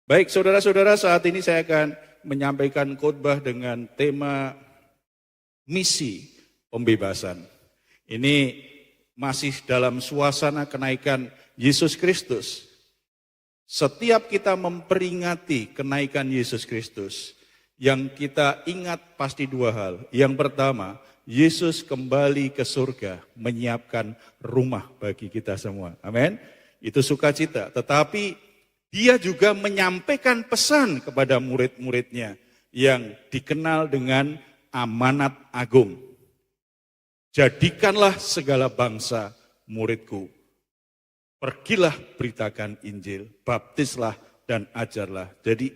Baik, saudara-saudara, saat ini saya akan menyampaikan khotbah dengan tema misi pembebasan. Ini masih dalam suasana kenaikan Yesus Kristus. Setiap kita memperingati kenaikan Yesus Kristus, yang kita ingat pasti dua hal. Yang pertama, Yesus kembali ke surga, menyiapkan rumah bagi kita semua. Amin. Itu sukacita. Tetapi Dia juga menyampaikan pesan kepada murid-muridnya yang dikenal dengan amanat agung. Jadikanlah segala bangsa muridku. Pergilah beritakan Injil, baptislah dan ajarlah. Jadi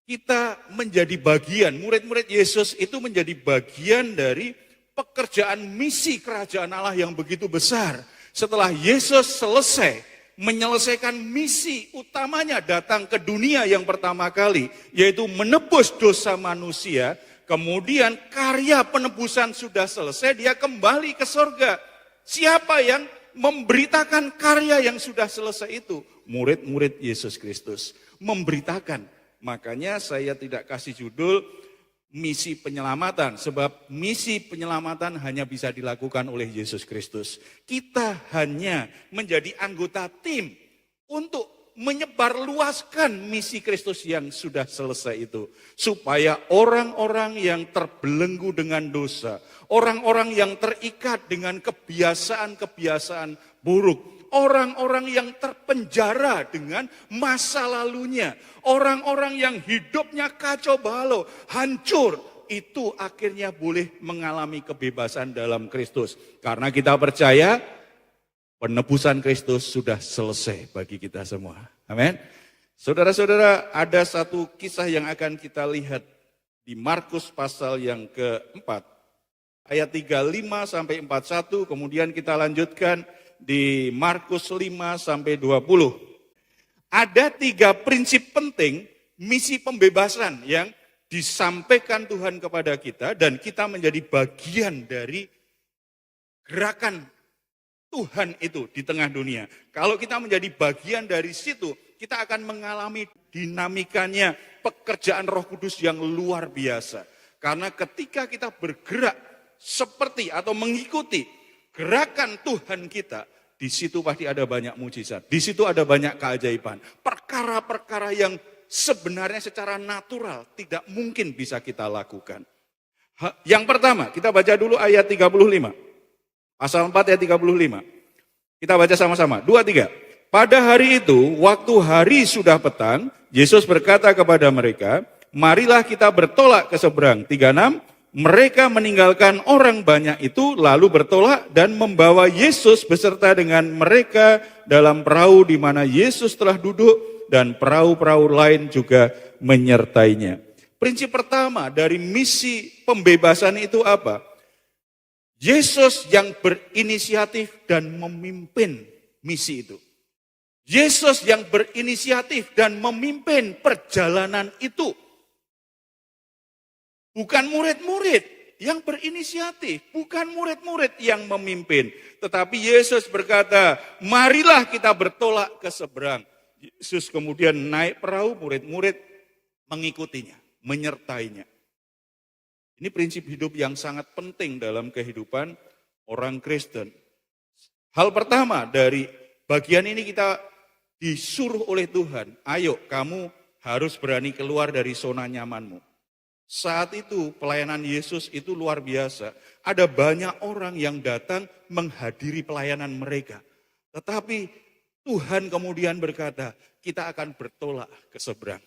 kita menjadi bagian, murid-murid Yesus itu menjadi bagian dari pekerjaan misi kerajaan Allah yang begitu besar. Setelah Yesus selesai menyelesaikan misi utamanya datang ke dunia yang pertama kali, yaitu menebus dosa manusia. Kemudian karya penebusan sudah selesai, dia kembali ke surga. Siapa yang memberitakan karya yang sudah selesai itu? Murid-murid Yesus Kristus memberitakan. Makanya saya tidak kasih judul misi penyelamatan, sebab misi penyelamatan hanya bisa dilakukan oleh Yesus Kristus. Kita hanya menjadi anggota tim untuk menyebarluaskan misi Kristus yang sudah selesai itu. Supaya orang-orang yang terbelenggu dengan dosa, orang-orang yang terikat dengan kebiasaan-kebiasaan buruk, orang-orang yang terpenjara dengan masa lalunya, orang-orang yang hidupnya kacau balau, hancur, itu akhirnya boleh mengalami kebebasan dalam Kristus. Karena kita percaya penebusan Kristus sudah selesai bagi kita semua. Amin. Saudara-saudara, ada satu kisah yang akan kita lihat di Markus pasal yang keempat, ayat 35 sampai 41, kemudian kita lanjutkan di Markus 5 sampai 20. Ada 3 prinsip penting misi pembebasan yang disampaikan Tuhan kepada kita dan kita menjadi bagian dari gerakan Tuhan itu di tengah dunia. Kalau kita menjadi bagian dari situ, kita akan mengalami dinamikanya pekerjaan Roh Kudus yang luar biasa. Karena ketika kita bergerak seperti atau mengikuti gerakan Tuhan kita, di situ pasti ada banyak mujizat. Di situ ada banyak keajaiban. Perkara-perkara yang sebenarnya secara natural tidak mungkin bisa kita lakukan. Yang pertama, kita baca dulu ayat 35. Pasal 4 ayat 35. Kita baca sama-sama. 2, 3. Pada hari itu, waktu hari sudah petang, Yesus berkata kepada mereka, marilah kita bertolak ke seberang. 36. Mereka meninggalkan orang banyak itu lalu bertolak dan membawa Yesus beserta dengan mereka dalam perahu di mana Yesus telah duduk dan perahu-perahu lain juga menyertainya. Prinsip pertama dari misi pembebasan itu apa? Yesus yang berinisiatif dan memimpin misi itu. Yesus yang berinisiatif dan memimpin perjalanan itu. Bukan murid-murid yang berinisiatif, bukan murid-murid yang memimpin. Tetapi Yesus berkata, marilah kita bertolak ke seberang. Yesus kemudian naik perahu, murid-murid mengikutinya, menyertainya. Ini prinsip hidup yang sangat penting dalam kehidupan orang Kristen. Hal pertama dari bagian ini kita disuruh oleh Tuhan, ayo kamu harus berani keluar dari zona nyamanmu. Saat itu pelayanan Yesus itu luar biasa. Ada banyak orang yang datang menghadiri pelayanan mereka. Tetapi Tuhan kemudian berkata, kita akan bertolak ke seberang.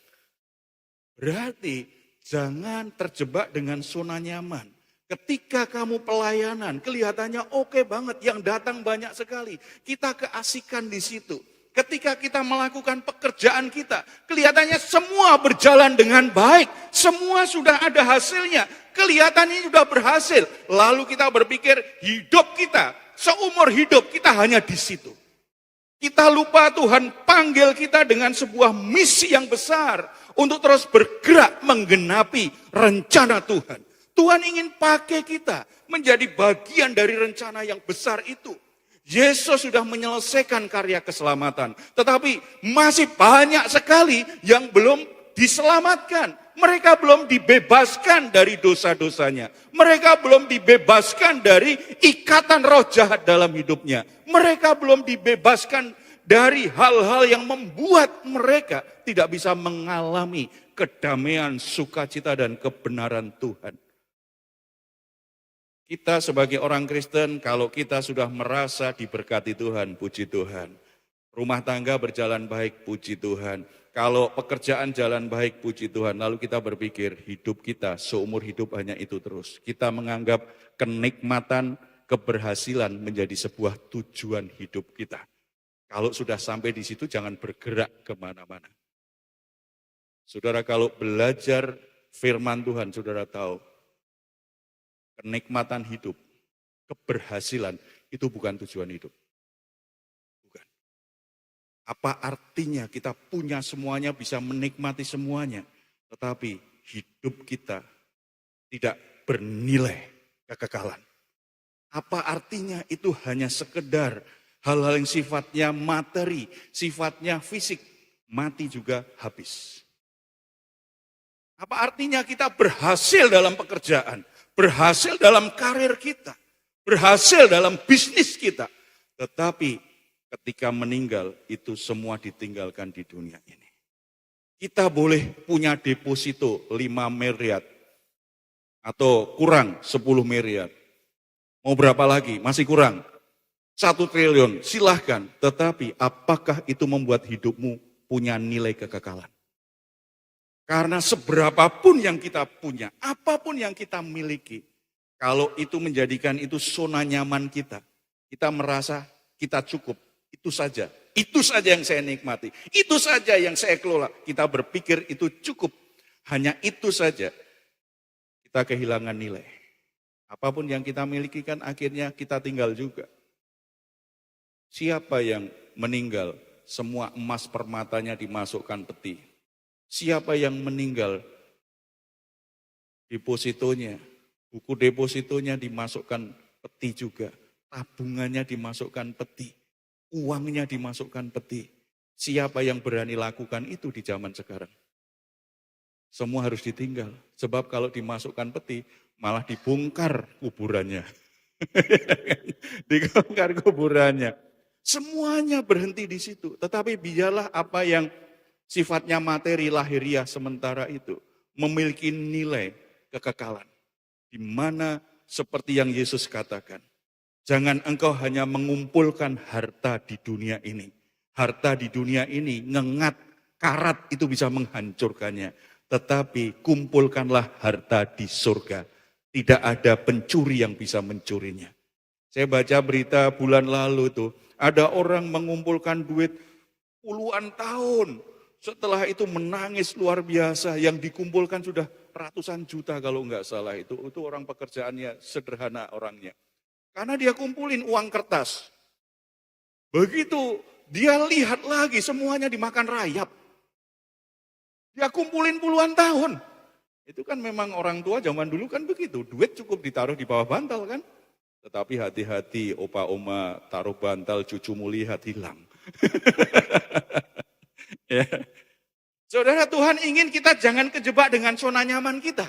Berarti jangan terjebak dengan zona nyaman. Ketika kamu pelayanan, kelihatannya oke banget, yang datang banyak sekali. Kita keasikan di situ. Ketika kita melakukan pekerjaan kita, kelihatannya semua berjalan dengan baik. Semua sudah ada hasilnya. Kelihatannya sudah berhasil. Lalu kita berpikir hidup kita, seumur hidup kita hanya di situ. Kita lupa Tuhan panggil kita dengan sebuah misi yang besar. Untuk terus bergerak menggenapi rencana Tuhan. Tuhan ingin pakai kita menjadi bagian dari rencana yang besar itu. Yesus sudah menyelesaikan karya keselamatan. Tetapi masih banyak sekali yang belum diselamatkan. Mereka belum dibebaskan dari dosa-dosanya. Mereka belum dibebaskan dari ikatan roh jahat dalam hidupnya. Mereka belum dibebaskan dari hal-hal yang membuat mereka tidak bisa mengalami kedamaian, sukacita, dan kebenaran Tuhan. Kita sebagai orang Kristen, kalau kita sudah merasa diberkati Tuhan, puji Tuhan. Rumah tangga berjalan baik, puji Tuhan. Kalau pekerjaan jalan baik, puji Tuhan. Lalu kita berpikir, hidup kita seumur hidup hanya itu terus. Kita menganggap kenikmatan, keberhasilan menjadi sebuah tujuan hidup kita. Kalau sudah sampai di situ, jangan bergerak kemana-mana. Saudara, kalau belajar firman Tuhan, saudara tahu, kenikmatan hidup, keberhasilan, itu bukan tujuan hidup. Bukan. Apa artinya kita punya semuanya, bisa menikmati semuanya, tetapi hidup kita tidak bernilai kekekalan. Apa artinya itu hanya sekedar hal-hal yang sifatnya materi, sifatnya fisik, mati juga habis. Apa artinya kita berhasil dalam pekerjaan, berhasil dalam karir kita, berhasil dalam bisnis kita. Tetapi ketika meninggal itu semua ditinggalkan di dunia ini. Kita boleh punya deposito 5 miliar atau kurang 10 miliar. Mau berapa lagi? Masih kurang. 1 triliun, silahkan. Tetapi apakah itu membuat hidupmu punya nilai kekekalan? Karena seberapapun yang kita punya, apapun yang kita miliki, kalau itu menjadikan itu zona nyaman kita, kita merasa kita cukup, itu saja yang saya nikmati, itu saja yang saya kelola. Kita berpikir itu cukup, hanya itu saja, kita kehilangan nilai. Apapun yang kita miliki kan akhirnya kita tinggal juga. Siapa yang meninggal, semua emas permatanya dimasukkan peti. Siapa yang meninggal, depositonya, buku depositonya dimasukkan peti juga. Tabungannya dimasukkan peti. Uangnya dimasukkan peti. Siapa yang berani lakukan itu di zaman sekarang? Semua harus ditinggal. Sebab kalau dimasukkan peti, malah dibongkar kuburannya. Dibongkar kuburannya. Semuanya berhenti di situ. Tetapi biarlah apa yang sifatnya materi lahiriah sementara itu memiliki nilai kekekalan. Di mana seperti yang Yesus katakan, jangan engkau hanya mengumpulkan harta di dunia ini. Harta di dunia ini ngengat, karat itu bisa menghancurkannya. Tetapi kumpulkanlah harta di surga. Tidak ada pencuri yang bisa mencurinya. Saya baca berita bulan lalu tuh, ada orang mengumpulkan duit puluhan tahun. Setelah itu menangis luar biasa, yang dikumpulkan sudah ratusan juta kalau enggak salah itu orang pekerjaannya sederhana orangnya. Karena dia kumpulin uang kertas. Begitu dia lihat lagi semuanya dimakan rayap. Dia kumpulin puluhan tahun. Itu kan memang orang tua zaman dulu kan begitu, duit cukup ditaruh di bawah bantal kan. Tetapi hati-hati opa oma taruh bantal cucumu lihat hilang. Ya. Saudara, Tuhan ingin kita jangan kejebak dengan zona nyaman kita.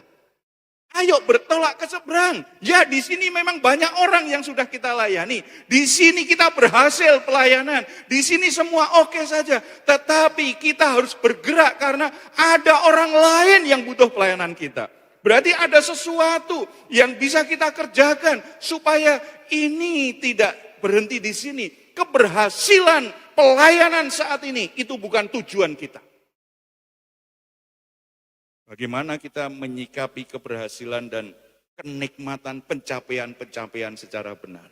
Ayo bertolak ke seberang. Ya, di sini memang banyak orang yang sudah kita layani. Di sini kita berhasil pelayanan. Di sini semua oke saja. Tetapi kita harus bergerak karena ada orang lain yang butuh pelayanan kita. Berarti ada sesuatu yang bisa kita kerjakan supaya ini tidak berhenti di sini. Keberhasilan pelayanan saat ini itu bukan tujuan kita. Bagaimana kita menyikapi keberhasilan dan kenikmatan pencapaian-pencapaian secara benar.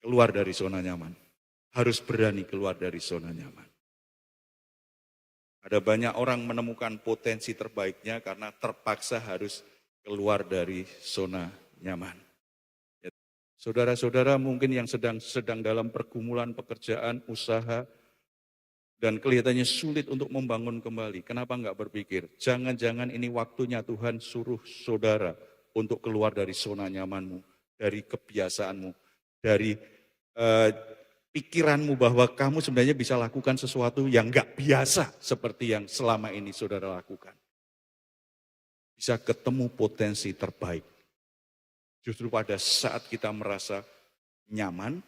Keluar dari zona nyaman. Harus berani keluar dari zona nyaman. Ada banyak orang menemukan potensi terbaiknya karena terpaksa harus keluar dari zona nyaman. Saudara-saudara mungkin yang sedang dalam pergumulan pekerjaan, usaha, dan kelihatannya sulit untuk membangun kembali. Kenapa enggak berpikir, jangan-jangan ini waktunya Tuhan suruh saudara untuk keluar dari zona nyamanmu, dari kebiasaanmu. dari pikiranmu bahwa kamu sebenarnya bisa lakukan sesuatu yang gak biasa seperti yang selama ini saudara lakukan. Bisa ketemu potensi terbaik. Justru pada saat kita merasa nyaman,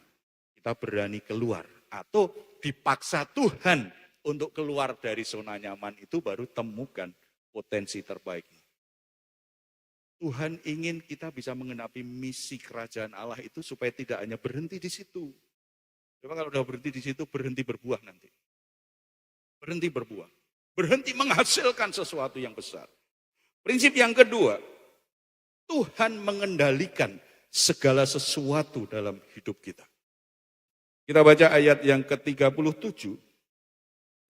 kita berani keluar. Atau dipaksa Tuhan untuk keluar dari zona nyaman itu baru temukan potensi terbaiknya. Tuhan ingin kita bisa mengenapi misi kerajaan Allah itu supaya tidak hanya berhenti di situ. Coba kalau udah berhenti di situ, berhenti berbuah nanti. Berhenti berbuah. Berhenti menghasilkan sesuatu yang besar. Prinsip yang kedua, Tuhan mengendalikan segala sesuatu dalam hidup kita. Kita baca ayat yang ke-37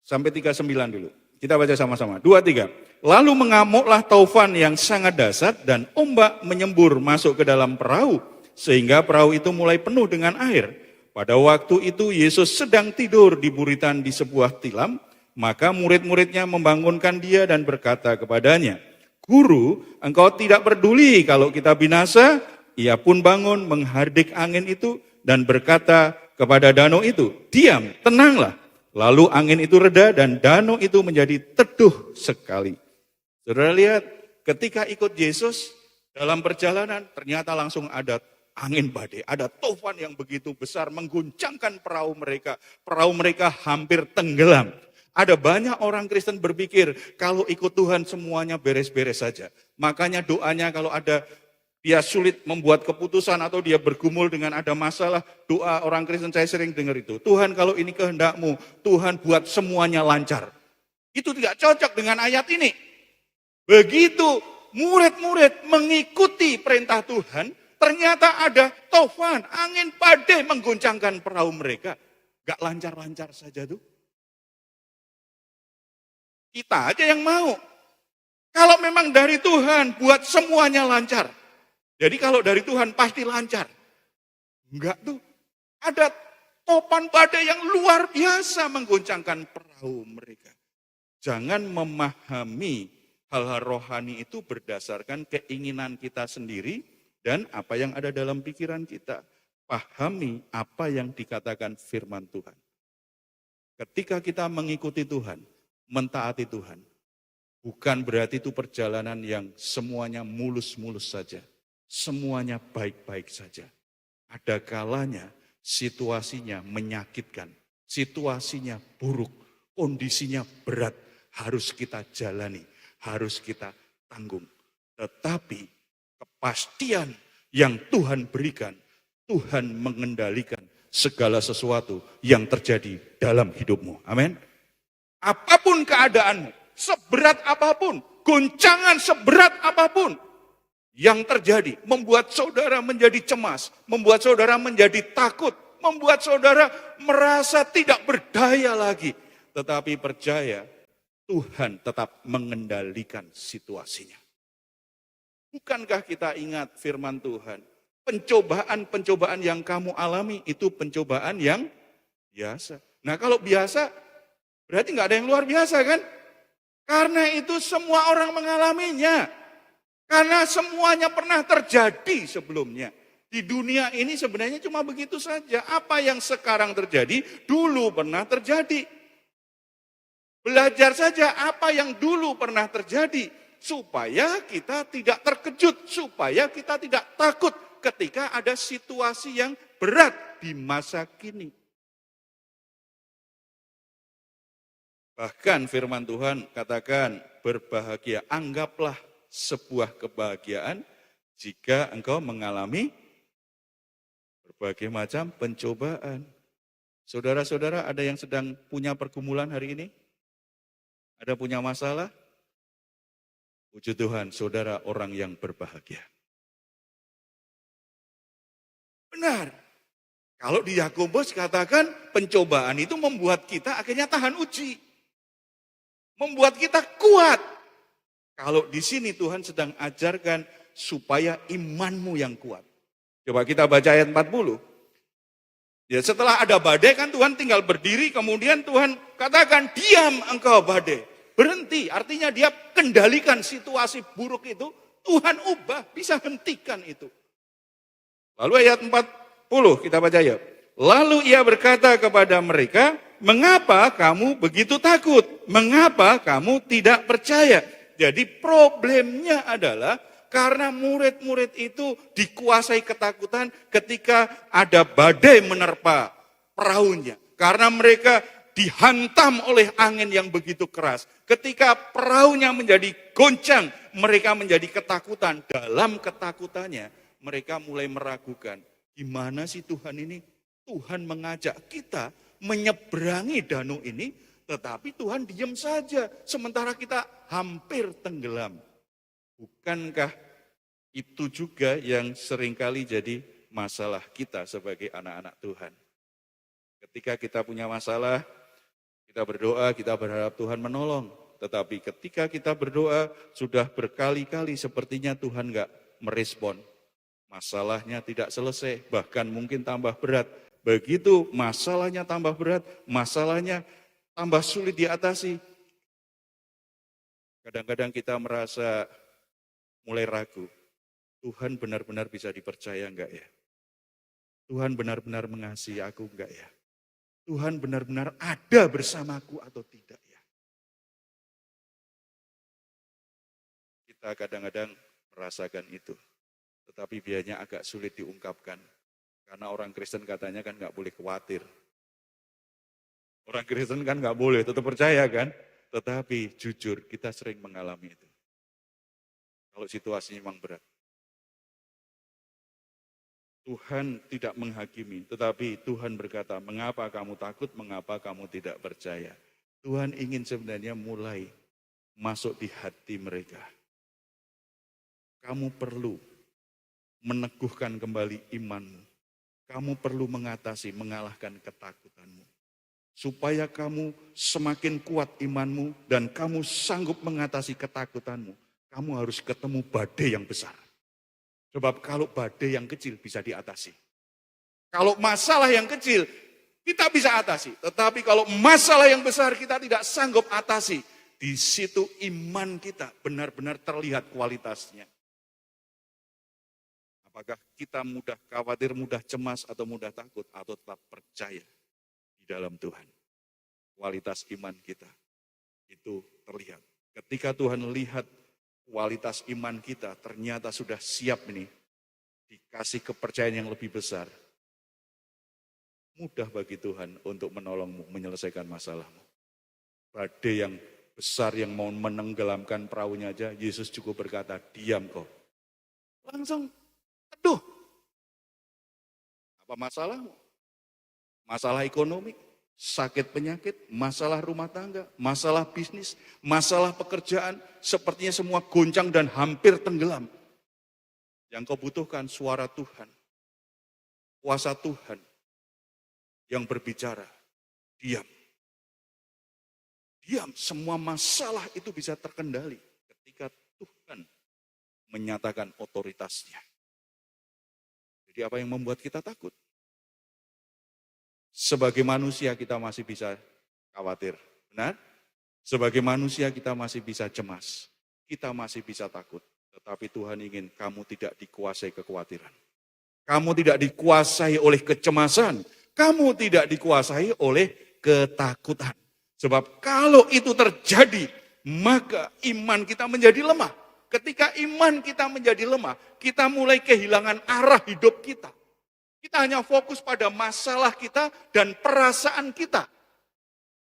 sampai 39 dulu. Kita baca sama-sama. 2, 3. Lalu mengamuklah taufan yang sangat dahsyat dan ombak menyembur masuk ke dalam perahu. Sehingga perahu itu mulai penuh dengan air. Pada waktu itu Yesus sedang tidur di buritan di sebuah tilam. Maka murid-muridnya membangunkan dia dan berkata kepadanya, Guru, engkau tidak peduli kalau kita binasa? Ia pun bangun menghardik angin itu dan berkata kepada danau itu, diam, tenanglah. Lalu angin itu reda dan danau itu menjadi teduh sekali. Saudara lihat, ketika ikut Yesus dalam perjalanan, ternyata langsung ada angin badai, ada taufan yang begitu besar mengguncangkan perahu mereka. Perahu mereka hampir tenggelam. Ada banyak orang Kristen berpikir, kalau ikut Tuhan semuanya beres-beres saja. Makanya doanya kalau ada dia sulit membuat keputusan atau dia bergumul dengan ada masalah, doa orang Kristen saya sering dengar itu. Tuhan kalau ini kehendak-Mu, Tuhan buat semuanya lancar. Itu tidak cocok dengan ayat ini. Begitu murid-murid mengikuti perintah Tuhan, ternyata ada taufan, angin badai mengguncangkan perahu mereka. Gak lancar-lancar saja tuh. Kita aja yang mau. Kalau memang dari Tuhan buat semuanya lancar. Jadi kalau dari Tuhan pasti lancar. Enggak tuh. Ada topan badai yang luar biasa menggoncangkan perahu mereka. Jangan memahami hal-hal rohani itu berdasarkan keinginan kita sendiri dan apa yang ada dalam pikiran kita. Pahami apa yang dikatakan firman Tuhan. Ketika kita mengikuti Tuhan, mentaati Tuhan, bukan berarti itu perjalanan yang semuanya mulus-mulus saja. Semuanya baik-baik saja. Ada kalanya situasinya menyakitkan, situasinya buruk, kondisinya berat, harus kita jalani, harus kita tanggung. Tetapi kepastian yang Tuhan berikan, Tuhan mengendalikan segala sesuatu yang terjadi dalam hidupmu. Amin. Apapun keadaanmu, seberat apapun, goncangan seberat apapun, yang terjadi membuat saudara menjadi cemas, membuat saudara menjadi takut, membuat saudara merasa tidak berdaya lagi. Tetapi percaya, Tuhan tetap mengendalikan situasinya. Bukankah kita ingat firman Tuhan? Pencobaan-pencobaan yang kamu alami itu pencobaan yang biasa. Nah kalau biasa, berarti nggak ada yang luar biasa kan? Karena itu semua orang mengalaminya. Karena semuanya pernah terjadi sebelumnya. Di dunia ini sebenarnya cuma begitu saja. Apa yang sekarang terjadi, dulu pernah terjadi. Belajar saja apa yang dulu pernah terjadi. Supaya kita tidak terkejut, supaya kita tidak takut ketika ada situasi yang berat di masa kini. Bahkan firman Tuhan katakan, berbahagia, anggaplah sebuah kebahagiaan jika engkau mengalami berbagai macam pencobaan. Saudara-saudara, ada yang sedang punya pergumulan hari ini? Ada punya masalah? Puji Tuhan, saudara orang yang berbahagia. Benar. Kalau di Yakobus katakan pencobaan itu membuat kita akhirnya tahan uji. Membuat kita kuat. Kalau di sini Tuhan sedang ajarkan supaya imanmu yang kuat. Coba kita baca ayat 40. Ya, setelah ada badai kan Tuhan tinggal berdiri, kemudian Tuhan katakan, diam engkau badai. Berhenti, artinya dia kendalikan situasi buruk itu, Tuhan ubah, bisa hentikan itu. Lalu ayat 41, kita baca ya. Lalu ia berkata kepada mereka, mengapa kamu begitu takut? Mengapa kamu tidak percaya? Jadi problemnya adalah karena murid-murid itu dikuasai ketakutan ketika ada badai menerpa perahunya. Karena mereka dihantam oleh angin yang begitu keras. Ketika perahunya menjadi goncang, mereka menjadi ketakutan. Dalam ketakutannya, mereka mulai meragukan, gimana sih Tuhan ini? Tuhan mengajak kita menyeberangi danau ini, tetapi Tuhan diam saja, sementara kita hampir tenggelam. Bukankah itu juga yang seringkali jadi masalah kita sebagai anak-anak Tuhan? Ketika kita punya masalah, kita berdoa, kita berharap Tuhan menolong. Tetapi ketika kita berdoa, sudah berkali-kali sepertinya Tuhan enggak merespon. Masalahnya tidak selesai, bahkan mungkin tambah berat. Begitu masalahnya tambah berat, masalahnya tambah sulit diatasi. Kadang-kadang kita merasa mulai ragu, Tuhan benar-benar bisa dipercaya enggak ya? Tuhan benar-benar mengasihi aku enggak ya? Tuhan benar-benar ada bersamaku atau tidak ya? Kita kadang-kadang merasakan itu, tetapi biasanya agak sulit diungkapkan. Karena orang Kristen katanya kan enggak boleh khawatir. Orang Kristen kan enggak boleh, tetap percaya kan? Tetapi jujur kita sering mengalami itu. Kalau situasinya memang berat. Tuhan tidak menghakimi, tetapi Tuhan berkata, mengapa kamu takut, mengapa kamu tidak percaya? Tuhan ingin sebenarnya mulai masuk di hati mereka. Kamu perlu meneguhkan kembali imanmu. Kamu perlu mengalahkan ketakutanmu. Supaya kamu semakin kuat imanmu dan kamu sanggup mengatasi ketakutanmu. Kamu harus ketemu badai yang besar. Sebab kalau badai yang kecil bisa diatasi. Kalau masalah yang kecil kita bisa atasi. Tetapi kalau masalah yang besar kita tidak sanggup atasi. Di situ iman kita benar-benar terlihat kualitasnya. Apakah kita mudah khawatir, mudah cemas, atau mudah takut, atau tetap percaya di dalam Tuhan. Kualitas iman kita itu terlihat. Ketika Tuhan lihat kualitas iman kita ternyata sudah siap ini, dikasih kepercayaan yang lebih besar. Mudah bagi Tuhan untuk menolongmu, menyelesaikan masalahmu. Badai yang besar yang mau menenggelamkan perahunya aja, Yesus cukup berkata, diam kau. Langsung teduh. Apa masalahmu? Masalah ekonomi, sakit penyakit, masalah rumah tangga, masalah bisnis, masalah pekerjaan, sepertinya semua goncang dan hampir tenggelam. Yang kau butuhkan suara Tuhan, kuasa Tuhan yang berbicara, diam. Diam, semua masalah itu bisa terkendali ketika Tuhan menyatakan otoritasnya. Jadi apa yang membuat kita takut? Sebagai manusia kita masih bisa khawatir, benar? Sebagai manusia kita masih bisa cemas, kita masih bisa takut. Tetapi Tuhan ingin kamu tidak dikuasai kekhawatiran. Kamu tidak dikuasai oleh kecemasan, kamu tidak dikuasai oleh ketakutan. Sebab kalau itu terjadi, maka iman kita menjadi lemah. Ketika iman kita menjadi lemah, kita mulai kehilangan arah hidup kita. Kita hanya fokus pada masalah kita dan perasaan kita.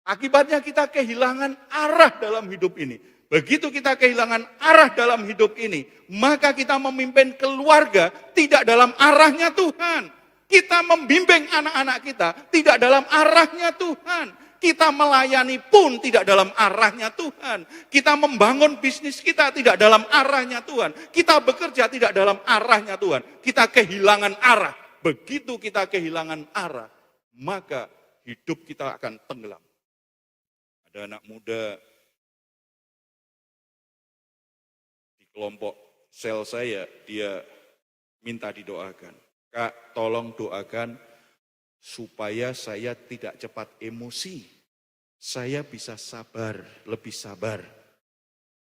Akibatnya kita kehilangan arah dalam hidup ini. Begitu kita kehilangan arah dalam hidup ini, maka kita memimpin keluarga tidak dalam arahnya Tuhan. Kita membimbing anak-anak kita tidak dalam arahnya Tuhan. Kita melayani pun tidak dalam arahnya Tuhan. Kita membangun bisnis kita tidak dalam arahnya Tuhan. Kita bekerja tidak dalam arahnya Tuhan. Kita kehilangan arah. Begitu kita kehilangan arah, maka hidup kita akan tenggelam. Ada anak muda di kelompok sel saya, dia minta didoakan. Kak, tolong doakan supaya saya tidak cepat emosi. Saya bisa sabar, lebih sabar.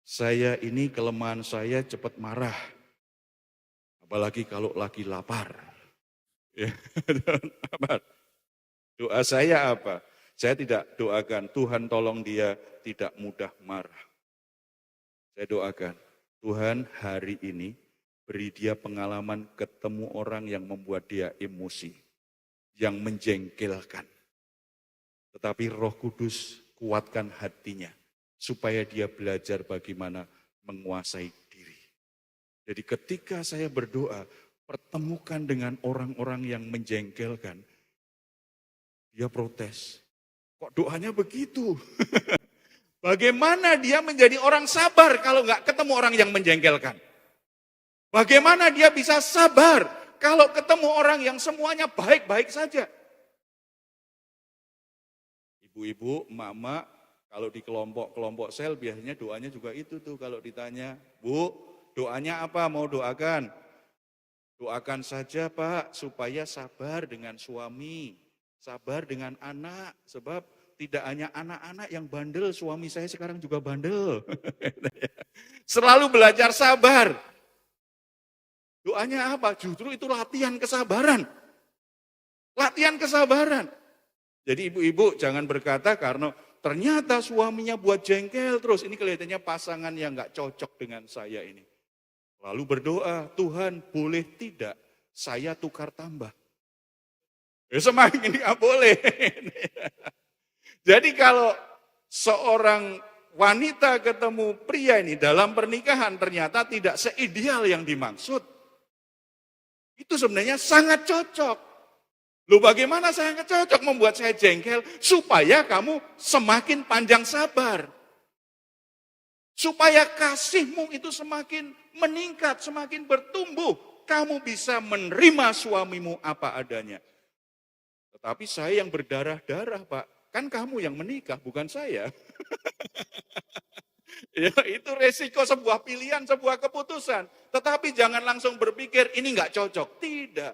Saya ini kelemahan saya cepat marah. Apalagi kalau lagi lapar. Ya, apa? Doa saya apa? Saya tidak doakan, Tuhan tolong dia tidak mudah marah. Saya doakan, Tuhan hari ini beri dia pengalaman ketemu orang yang membuat dia emosi, yang menjengkelkan. Tetapi Roh Kudus kuatkan hatinya, supaya dia belajar bagaimana menguasai diri. Jadi ketika saya berdoa, pertemukan dengan orang-orang yang menjengkelkan, dia protes. Kok doanya begitu? Bagaimana dia menjadi orang sabar kalau nggak ketemu orang yang menjengkelkan? Bagaimana dia bisa sabar kalau ketemu orang yang semuanya baik-baik saja? Ibu-ibu, emak-emak, kalau di kelompok sel biasanya doanya juga itu tuh kalau ditanya, Bu, doanya apa mau doakan? Doakan saja Pak supaya sabar dengan suami, sabar dengan anak, sebab tidak hanya anak-anak yang bandel, suami saya sekarang juga bandel. Selalu belajar sabar. Doanya apa? Justru itu latihan kesabaran. Latihan kesabaran. Jadi ibu-ibu jangan berkata karena ternyata suaminya buat jengkel terus. Ini kelihatannya pasangan yang gak cocok dengan saya ini. Lalu berdoa, Tuhan boleh tidak saya tukar tambah. Semakin gak boleh. Jadi kalau seorang wanita ketemu pria ini dalam pernikahan ternyata tidak seideal yang dimaksud. Itu sebenarnya sangat cocok. Loh bagaimana saya nggak cocok membuat saya jengkel? Supaya kamu semakin panjang sabar. Supaya kasihmu itu semakin meningkat, semakin bertumbuh. Kamu bisa menerima suamimu apa adanya. Tetapi saya yang berdarah-darah Pak, kan kamu yang menikah bukan saya. Ya, itu resiko sebuah pilihan, sebuah keputusan. Tetapi jangan langsung berpikir ini nggak cocok. Tidak.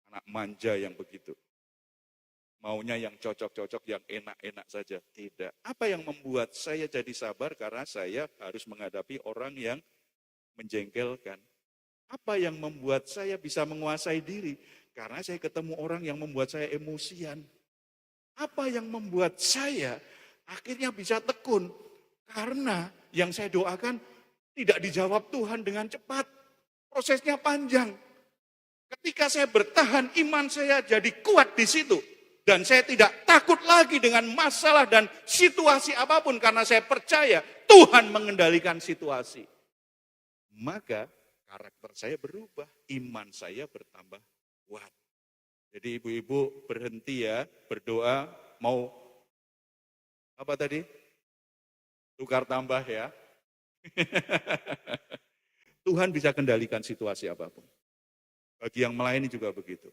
Anak manja yang begitu. Maunya yang cocok-cocok, yang enak-enak saja. Tidak. Apa yang membuat saya jadi sabar? Karena saya harus menghadapi orang yang menjengkelkan. Apa yang membuat saya bisa menguasai diri? Karena saya ketemu orang yang membuat saya emosian. Apa yang membuat saya akhirnya bisa tekun? Karena yang saya doakan tidak dijawab Tuhan dengan cepat. Prosesnya panjang. Ketika saya bertahan, iman saya jadi kuat di situ. Dan saya tidak takut lagi dengan masalah dan situasi apapun. Karena saya percaya Tuhan mengendalikan situasi. Maka karakter saya berubah, iman saya bertambah kuat. Jadi ibu-ibu berhenti ya, berdoa, mau apa tadi? Tukar tambah ya. Tuhan bisa kendalikan situasi apapun. Bagi yang melayani juga begitu.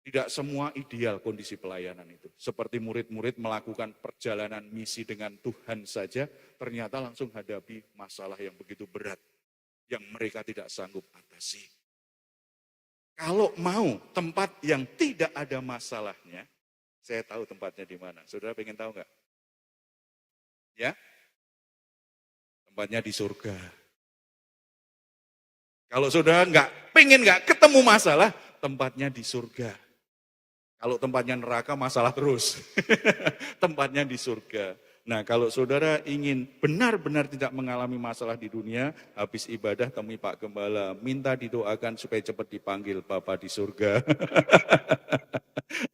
Tidak semua ideal kondisi pelayanan itu. Seperti murid-murid melakukan perjalanan misi dengan Tuhan saja, ternyata langsung hadapi masalah yang begitu berat, yang mereka tidak sanggup atasi. Kalau mau tempat yang tidak ada masalahnya, saya tahu tempatnya di mana. Saudara pengen tahu nggak? Ya? Tempatnya di surga. Kalau saudara pengen nggak ketemu masalah, tempatnya di surga. Kalau tempatnya neraka, masalah terus. Tempatnya di surga. Nah kalau saudara ingin benar-benar tidak mengalami masalah di dunia, habis ibadah temui Pak Gembala, minta didoakan supaya cepat dipanggil Bapak di surga.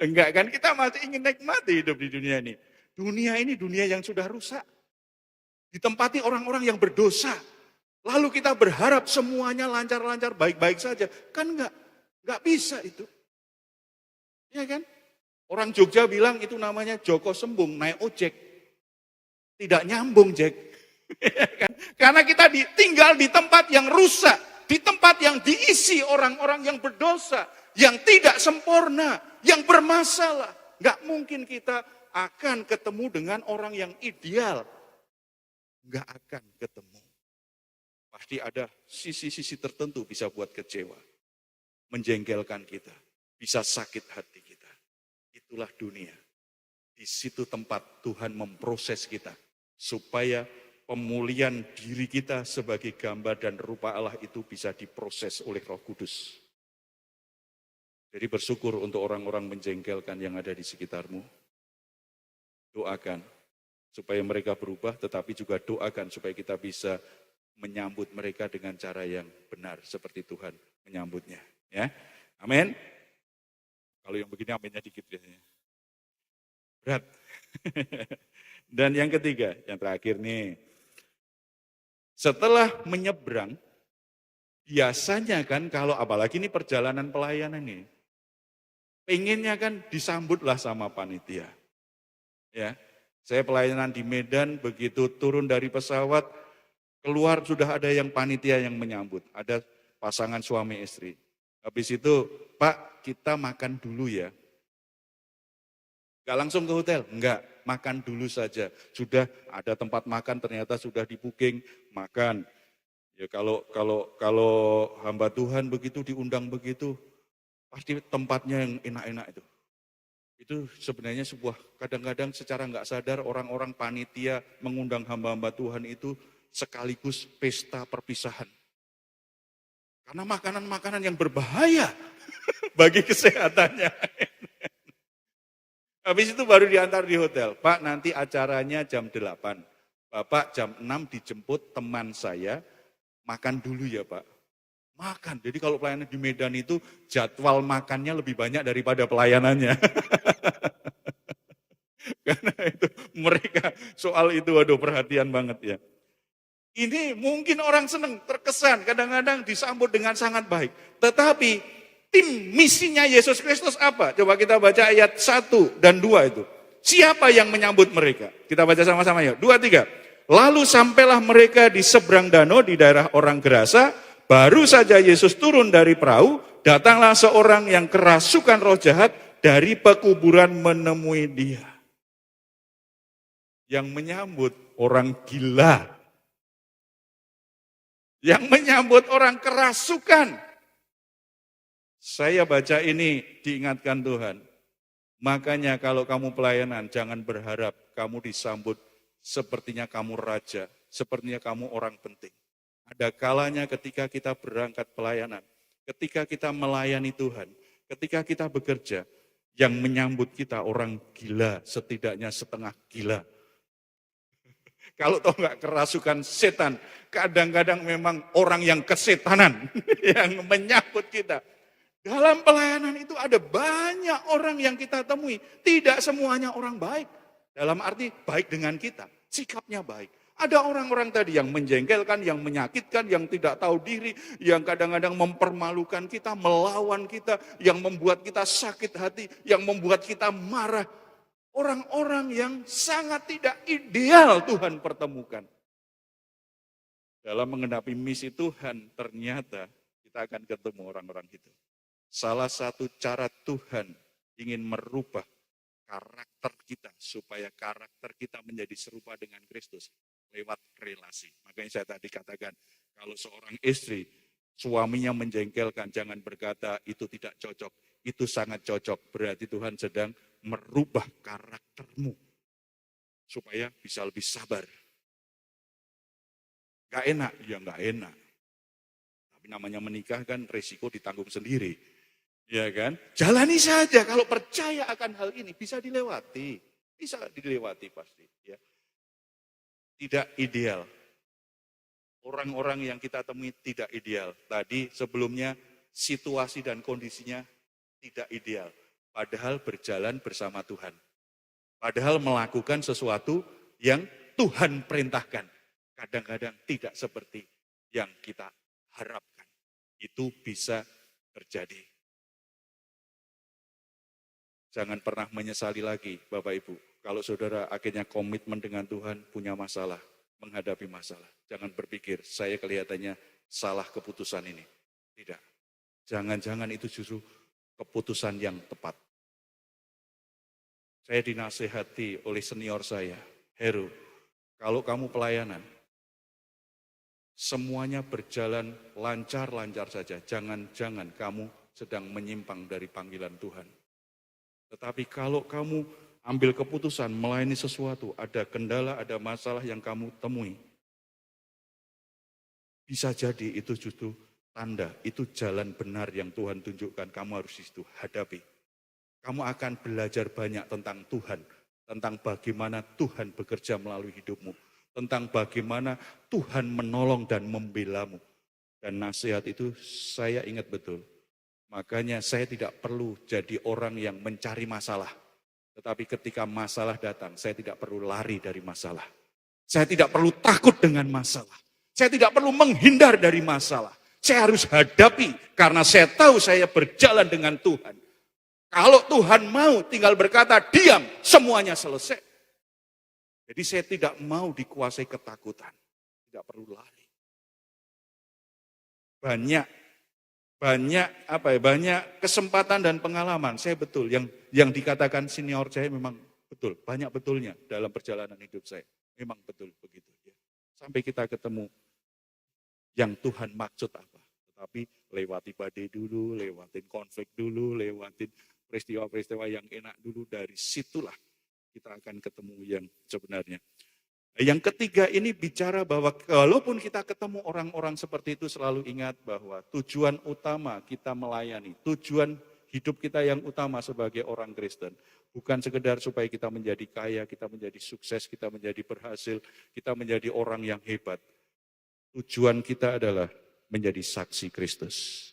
Enggak kan, kita masih ingin nikmati hidup di dunia ini. Dunia ini dunia yang sudah rusak. Ditempati orang-orang yang berdosa. Lalu kita berharap semuanya lancar-lancar, baik-baik saja. Kan enggak bisa itu. Ya kan? Orang Jogja bilang itu namanya Joko Sembung, naik ojek. Tidak nyambung, Jack. Karena kita tinggal di tempat yang rusak, di tempat yang diisi orang-orang yang berdosa, yang tidak sempurna, yang bermasalah. Enggak mungkin kita akan ketemu dengan orang yang ideal. Enggak akan ketemu. Pasti ada sisi-sisi tertentu bisa buat kecewa, menjengkelkan kita, bisa sakit hati kita. Itulah dunia. Di situ tempat Tuhan memproses kita supaya pemulihan diri kita sebagai gambar dan rupa Allah itu bisa diproses oleh Roh Kudus. Jadi bersyukur untuk orang-orang menjengkelkan yang ada di sekitarmu. Doakan supaya mereka berubah, tetapi juga doakan supaya kita bisa menyambut mereka dengan cara yang benar seperti Tuhan menyambutnya. Ya, amin. Kalau yang begini aminnya dikit biasanya. Berat. Dan yang ketiga, yang terakhir nih. Setelah menyeberang, biasanya kan kalau apalagi ini perjalanan pelayanan nih, pengennya kan disambutlah sama panitia. Ya, saya pelayanan di Medan, begitu turun dari pesawat, keluar sudah ada yang panitia yang menyambut. Ada pasangan suami istri. Habis itu, Pak, kita makan dulu ya. Enggak langsung ke hotel, enggak, makan dulu saja. Sudah ada tempat makan, ternyata sudah di-booking, makan. Ya kalau hamba Tuhan begitu diundang begitu, pasti tempatnya yang enak-enak itu. Itu sebenarnya sebuah, kadang-kadang secara enggak sadar orang-orang panitia mengundang hamba-hamba Tuhan itu sekaligus pesta perpisahan. Karena makanan-makanan yang berbahaya bagi kesehatannya. Habis itu baru diantar di hotel. Pak, nanti acaranya jam 8. Bapak jam 6 dijemput teman saya, makan dulu ya Pak. Makan, jadi kalau pelayanan di Medan itu jadwal makannya lebih banyak daripada pelayanannya. Karena itu mereka soal itu waduh perhatian banget ya. Ini mungkin orang senang, terkesan, kadang-kadang disambut dengan sangat baik. Tetapi tim misinya Yesus Kristus apa? Coba kita baca ayat 1 dan 2 itu. Siapa yang menyambut mereka? Kita baca sama-sama ya. 2, 3. Lalu sampailah mereka di seberang danau di daerah orang Gerasa. Baru saja Yesus turun dari perahu, datanglah seorang yang kerasukan roh jahat dari pekuburan menemui dia. Yang menyambut orang gila. Yang menyambut orang kerasukan. Saya baca ini diingatkan Tuhan. Makanya kalau kamu pelayanan jangan berharap kamu disambut sepertinya kamu raja, sepertinya kamu orang penting. Ada kalanya ketika kita berangkat pelayanan, ketika kita melayani Tuhan, ketika kita bekerja, yang menyambut kita orang gila, setidaknya setengah gila. Kalau toh nggak kerasukan setan, kadang-kadang memang orang yang kesetanan yang menyambut kita. Dalam pelayanan itu ada banyak orang yang kita temui. Tidak semuanya orang baik. Dalam arti baik dengan kita, sikapnya baik. Ada orang-orang tadi yang menjengkelkan, yang menyakitkan, yang tidak tahu diri, yang kadang-kadang mempermalukan kita, melawan kita, yang membuat kita sakit hati, yang membuat kita marah. Orang-orang yang sangat tidak ideal Tuhan pertemukan. Dalam mengenapi misi Tuhan, ternyata kita akan ketemu orang-orang itu. Salah satu cara Tuhan ingin merubah karakter kita, supaya karakter kita menjadi serupa dengan Kristus lewat relasi. Makanya saya tadi katakan, kalau seorang istri, suaminya menjengkelkan, jangan berkata itu tidak cocok. Itu sangat cocok, berarti Tuhan sedang merubah karaktermu supaya bisa lebih sabar. Gak enak, ya gak enak. Tapi namanya menikah kan resiko ditanggung sendiri. Ya kan? Jalani saja, kalau percaya akan hal ini bisa dilewati. Bisa dilewati pasti. Ya. Tidak ideal. Orang-orang yang kita temui tidak ideal. Tadi sebelumnya situasi dan kondisinya tidak ideal. Padahal berjalan bersama Tuhan. Padahal melakukan sesuatu yang Tuhan perintahkan. Kadang-kadang tidak seperti yang kita harapkan. Itu bisa terjadi. Jangan pernah menyesali lagi Bapak Ibu. Kalau saudara akhirnya komitmen dengan Tuhan, punya masalah, menghadapi masalah. Jangan berpikir, saya kelihatannya salah keputusan ini. Tidak. Jangan-jangan itu justru keputusan yang tepat. Saya dinasehati oleh senior saya, Heru, kalau kamu pelayanan, semuanya berjalan lancar-lancar saja. Jangan-jangan kamu sedang menyimpang dari panggilan Tuhan. Tetapi kalau kamu ambil keputusan melayani sesuatu, ada kendala, ada masalah yang kamu temui, Bisa jadi itu justru tanda, itu jalan benar yang Tuhan tunjukkan. Kamu harus itu hadapi. Kamu akan belajar banyak tentang Tuhan, tentang bagaimana Tuhan bekerja melalui hidupmu, tentang bagaimana Tuhan menolong dan membelamu. Dan nasihat itu saya ingat betul. Makanya saya tidak perlu jadi orang yang mencari masalah. Tetapi ketika masalah datang, saya tidak perlu lari dari masalah. Saya tidak perlu takut dengan masalah. Saya tidak perlu menghindar dari masalah. Saya harus hadapi karena saya tahu saya berjalan dengan Tuhan. Kalau Tuhan mau tinggal berkata diam, semuanya selesai. Jadi saya tidak mau dikuasai ketakutan. Tidak perlu lari. Banyak kesempatan dan pengalaman. Saya betul yang dikatakan senior saya memang betul, banyak betulnya dalam perjalanan hidup saya. Memang betul begitu. Sampai kita ketemu yang Tuhan maksud apa. Tetapi lewati badai dulu, lewatin konflik dulu, lewatin peristiwa-peristiwa yang enak dulu. Dari situlah kita akan ketemu yang sebenarnya. Yang ketiga ini bicara bahwa kalaupun kita ketemu orang-orang seperti itu, selalu ingat bahwa tujuan utama kita melayani, tujuan hidup kita yang utama sebagai orang Kristen, bukan sekedar supaya kita menjadi kaya, kita menjadi sukses, kita menjadi berhasil, kita menjadi orang yang hebat. Tujuan kita adalah menjadi saksi Kristus.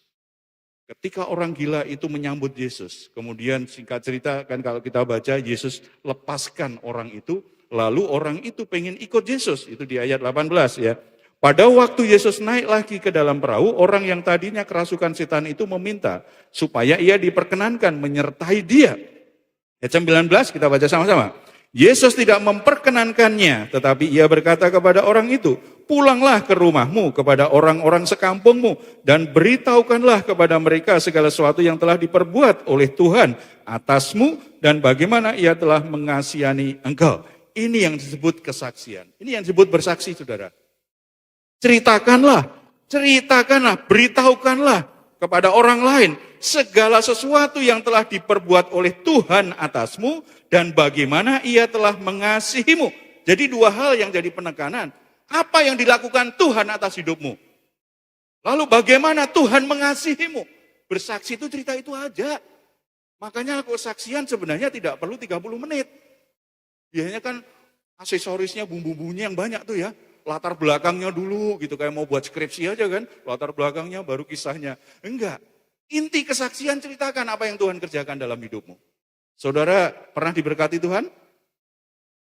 Ketika orang gila itu menyambut Yesus, kemudian singkat cerita kan kalau kita baca Yesus lepaskan orang itu, lalu orang itu pengen ikut Yesus, itu di ayat 18 ya. Pada waktu Yesus naik lagi ke dalam perahu, orang yang tadinya kerasukan setan itu meminta supaya ia diperkenankan menyertai dia. Ayat 19 kita baca sama-sama. Yesus tidak memperkenankannya, tetapi ia berkata kepada orang itu, pulanglah ke rumahmu kepada orang-orang sekampungmu dan beritahukanlah kepada mereka segala sesuatu yang telah diperbuat oleh Tuhan atasmu dan bagaimana ia telah mengasihani engkau. Ini yang disebut kesaksian. Ini yang disebut bersaksi, saudara. Ceritakanlah, beritahukanlah kepada orang lain segala sesuatu yang telah diperbuat oleh Tuhan atasmu dan bagaimana ia telah mengasihimu. Jadi dua hal yang jadi penekanan. Apa yang dilakukan Tuhan atas hidupmu? Lalu bagaimana Tuhan mengasihimu? Bersaksi itu cerita itu aja. Makanya kesaksian sebenarnya tidak perlu 30 menit. Biasanya kan aksesorisnya, bumbu-bumbunya yang banyak tuh ya. Latar belakangnya dulu gitu, kayak mau buat skripsi aja kan. Latar belakangnya baru kisahnya. Enggak. Inti kesaksian ceritakan apa yang Tuhan kerjakan dalam hidupmu. Saudara pernah diberkati Tuhan?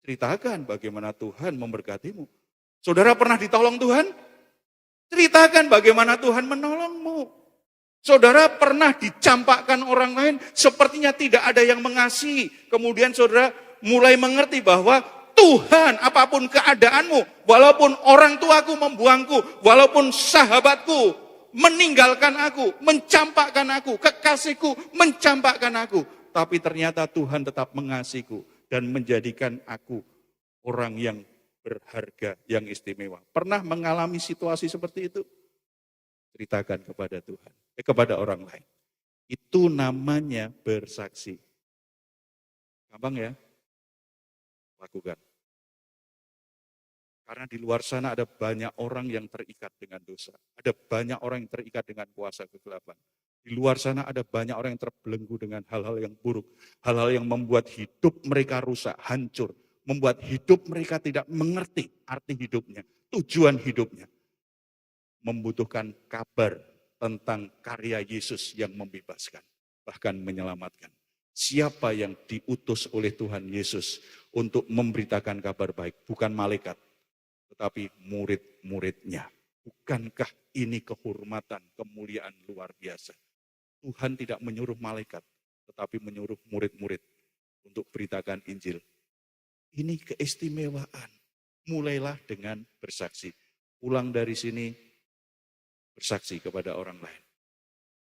Ceritakan bagaimana Tuhan memberkatimu. Saudara pernah ditolong Tuhan? Ceritakan bagaimana Tuhan menolongmu. Saudara pernah dicampakkan orang lain, sepertinya tidak ada yang mengasihi. Kemudian saudara mulai mengerti bahwa Tuhan, apapun keadaanmu, walaupun orang tuaku membuangku, walaupun sahabatku meninggalkan aku, mencampakkan aku, kekasihku mencampakkan aku, tapi ternyata Tuhan tetap mengasihiku dan menjadikan aku orang yang berharga, yang istimewa. Pernah mengalami situasi seperti itu? Ceritakan kepada Tuhan, kepada orang lain. Itu namanya bersaksi. Gampang ya? Lakukan. Karena di luar sana ada banyak orang yang terikat dengan dosa. Ada banyak orang yang terikat dengan kuasa kegelapan. Di luar sana ada banyak orang yang terbelenggu dengan hal-hal yang buruk. Hal-hal yang membuat hidup mereka rusak, hancur. Membuat hidup mereka tidak mengerti arti hidupnya, tujuan hidupnya. Membutuhkan kabar tentang karya Yesus yang membebaskan, bahkan menyelamatkan. Siapa yang diutus oleh Tuhan Yesus untuk memberitakan kabar baik, bukan malaikat, tetapi murid-muridnya. Bukankah ini kehormatan, kemuliaan luar biasa? Tuhan tidak menyuruh malaikat, tetapi menyuruh murid-murid untuk beritakan Injil. Ini keistimewaan. Mulailah dengan bersaksi. Pulang dari sini, bersaksi kepada orang lain.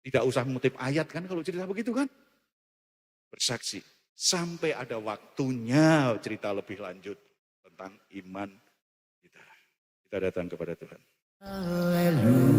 Tidak usah mengutip ayat kan kalau cerita begitu kan? Bersaksi. Sampai ada waktunya cerita lebih lanjut tentang iman kita. Kita datang kepada Tuhan. Haleluya.